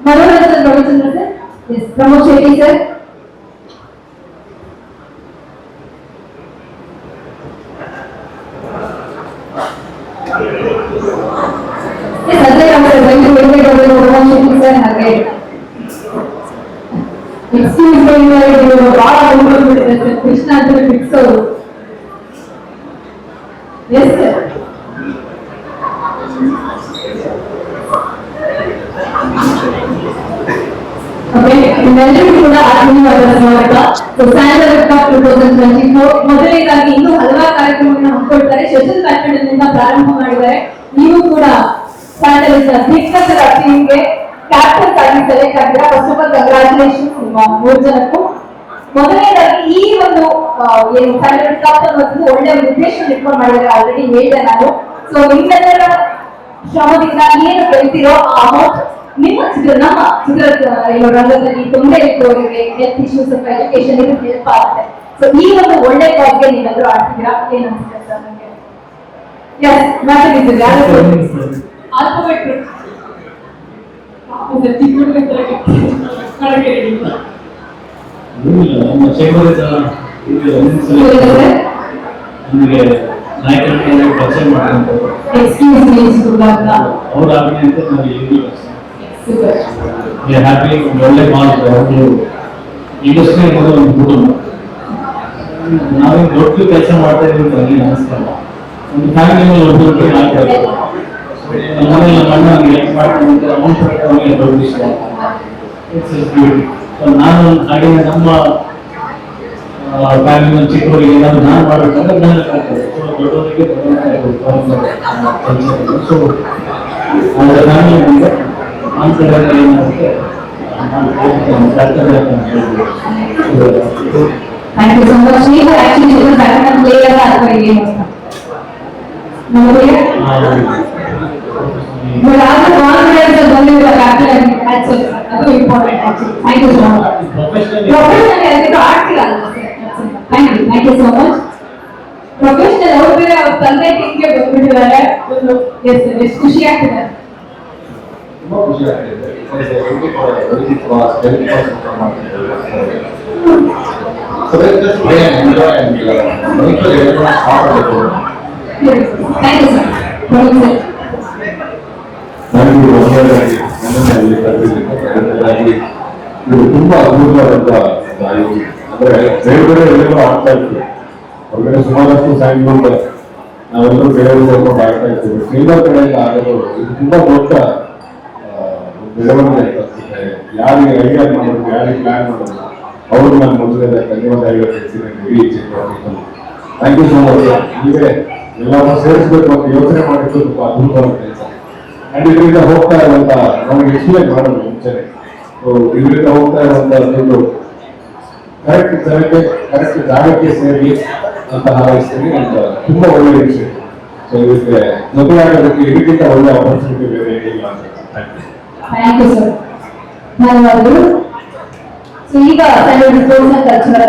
Sir, Ravichandra sir. Yes, Pramod Shetty sir. Yes, Ajay Ram sir, going to invite Pramod Shetty sir and Ajay. Excuse me, you brought over Krishna to the pixel. Yes sir. Okay, ಎಲ್ಲರಿಗೂ ಕೂಡ ಆತ್ಮೀಯವಾದ ಸ್ವಾಗತ. Sandalwood cup 2024 ಮೊದಲನೇದಾಗಿ ಇನ್ನೂ ಹಲವಾರು ಕಾರ್ಯಕ್ರಮಗಳನ್ನು ಹಮ್ಮಿಕೊಳ್ತಾರೆ. Shuttle badminton ನಿಂದ ಪ್ರಾರಂಭ ಮಾಡಿದ್ದಾರೆ. ನೀವು ಕೂಡ ಸ್ಯಾಂಡಲ್ವುಡ್ ದಿಗ್ಗಜರ ಟೀಮ್ಗೆ ಕ್ಯಾಪ್ಟನ್ ಆಗಿ ಸೆಲೆಕ್ಟ್ ಆಗಿದ್ದೀರಾ. ಫಸ್ಟ್ ಆಫ್ ಆಲ್ ಕಂಗ್ರಾಚುಲೇಷನ್ಸ್ ನಿಮ್ಮ 3 ಜನಕ್ಕೂ. ಮೊದಲನೇದಾಗಿ ಈ ಒಂದು ಏನು ಸ್ಯಾಂಡಲ್ವುಡ್ ಕಪ್ ಅನ್ನೋದು ಒಳ್ಳೆ ಉದ್ದೇಶ ಇಟ್ಕೊಂಡು ಮಾಡಿದ್ದಾರೆ, ಆಲ್ರೆಡಿ ಹೇಳಿದೆ ನಾನು. ಸೊ ನಿಮ್ಮೆಲ್ಲರ ಶ್ರಮದಿಂದ ಏನು ಗೆಲ್ತಿರೋ ಆ ಅಮೌಂಟ್ ನಿಮ್ಮ ನಮ್ಮ ರಂಗದಲ್ಲಿ ತೊಂದರೆ ಇರುವವರಿಗೆ ಹೆಲ್ತ್ ಇಶ್ಯೂಸ್ ಆಫ್ ಎಜುಕೇಶನ್ ಇದು ಹೆಲ್ಪ್ ಆಗುತ್ತೆ. ಸೊ ಈ ಒಂದು ಒಳ್ಳೆ ಕಾಸ್ಗೆ ನೀವೆಲ್ಲರೂ ಆಡ್ತಿದ್ದೀರಾ, ಏನ್ ಅನ್ಸುತ್ತೆ ಸರ್ ನನಗೆ? ಎಸ್ ಮಾತಾಡಿದ್ದೀರಿ ಆಲ್ಫಾಬೆಟ್ ಒಳ್ಳೆ ಮಾತು ಇಂಡಸ್ಟ್ರಿ ಅನ್ನೋದು ಒಂದು ಕುಟುಂಬ. ನಾವೇನು ದೊಡ್ಡ ಕೆಲಸ ಮಾಡ್ತಾ ಇದ್ದೀವಿ ನನಗೆ ಅನಿಸ್ತಲ್ಲ. ಒಂದು ಫ್ಯಾಮಿಲಿ ಒಬ್ಬರಿಗೆ ಆಗ್ತಾ ಇದೆ. ಮನೆಯಲ್ಲಿ ನಮ್ಮ ಅಣ್ಣ ನನಗೆ ಹೆಲ್ಪ್ ಮಾಡ್ಕೊಂಡು ಅಮೌಂಟ್ ಅವನಿಗೆ ದೊಡ್ಡ ವಿಷಯ. ನಾನು ಹಾಗೆ ನಮ್ಮ ಫ್ಯಾಮಿಲಿ ಚಿಕ್ಕವರಿಗೆ ಏನಾದ್ರು ನಾನು ಮಾಡಬೇಕಂದ್ರೆ ನಾನು ಆಗ್ತದೆ. ದೊಡ್ಡವರಿಗೆ ಸೊ ಅದರ family Thank you so much. We were actually able to play that game. But after confidence of only the captain, that's very important actually. Thank you so much. Professionally, I think Thank you so much. Professional out there, our ತಂದೆ ಟೀಮ್ಗೆ ಬಂದ್ಬಿಟ್ಟಿದ್ದಾರೆ. S ಎಷ್ಟು ಖುಷಿ ಆಗ್ತಿದೆ. ತುಂಬಾ ಖುಷಿ ಆಗ್ತಿದೆ. So let's just play and enjoy and make sure everyone is part of the game. Thank you, sir. ಇದು ತುಂಬಾ ಅದ್ಭುತವಾದಂತ ಅಂದ್ರೆ ಬೇರೆ ಬೇರೆ ಎಲ್ಲರೂ ಆಡ್ತಾ ಇರ್ತೀವಿ. ಹೊರಗಡೆ ಸುಮಾರಷ್ಟು ಸ್ಯಾಂಡ್ವುಡ್ ನಾವೆಲ್ಲರೂ ಬೇರೆಯವರು ಸೇರ್ಕೊಂಡು ಆಡ್ತಾ ಇರ್ತೀವಿ. ಶ್ರೀಲಂಕಾ ಕಡೆಯಿಂದ ಆಗೋದು ಇದು ತುಂಬಾ ದೊಡ್ಡ ಬೆಳವಣಿಗೆ ಆಗ್ತದೆ. ಯಾರಿಗೆ ಐಡಿಯಾ ಮಾಡೋದು, ಯಾರಿಗೆ ಪ್ಲಾನ್ ಮಾಡೋದು, ಅವರು ನಾನು ಮೊದಲೇ ಧನ್ಯವಾದ ಹೇಳ್ತೀನಿ. Thank you so much. ಹೀಗೆ ಎಲ್ಲರೂ ಸೇರಿಸಬೇಕು ಅಂತ ಯೋಚನೆ ಮಾಡಿದ್ದು ತುಂಬಾ ಅದ್ಭುತವಾದ ಕೆಲಸ. ಅಂಡ್ ಇದರಿಂದ ಹೋಗ್ತಾ ಇರುವಂತ ನಮಗೆ ಎಕ್ಸ್ಪ್ಲೇನ್ ಮಾಡೋದು ಮುಂಚೆನೆ. ಇದರಿಂದ ಹೋಗ್ತಾ ಇರುವಂತ ದುಡ್ಡು ಕರೆಕ್ಟ್ ಜನಕ್ಕೆ ಕರೆಕ್ಟ್ ಜಾಗಕ್ಕೆ ಸೇರಿ ಅಂತ ಹಾರೈಸ್ತೀನಿ ಅಂತ ತುಂಬಾ ಒಳ್ಳೆ ವಿಷಯ. ಸೊ ಇದಕ್ಕೆ ಜೊತೆಯಾಗೋದಕ್ಕೆ ಇದಕ್ಕಿಂತ ಒಳ್ಳೆ ಆಪರ್ಚುನಿಟಿ ಬೇರೆ ಏನಿಲ್ಲ ಅಂತ. Thank you, sir. ಧನ್ಯವಾದಗಳು. ಸೊ ಈಗ ಕಲ್ಚರಲ್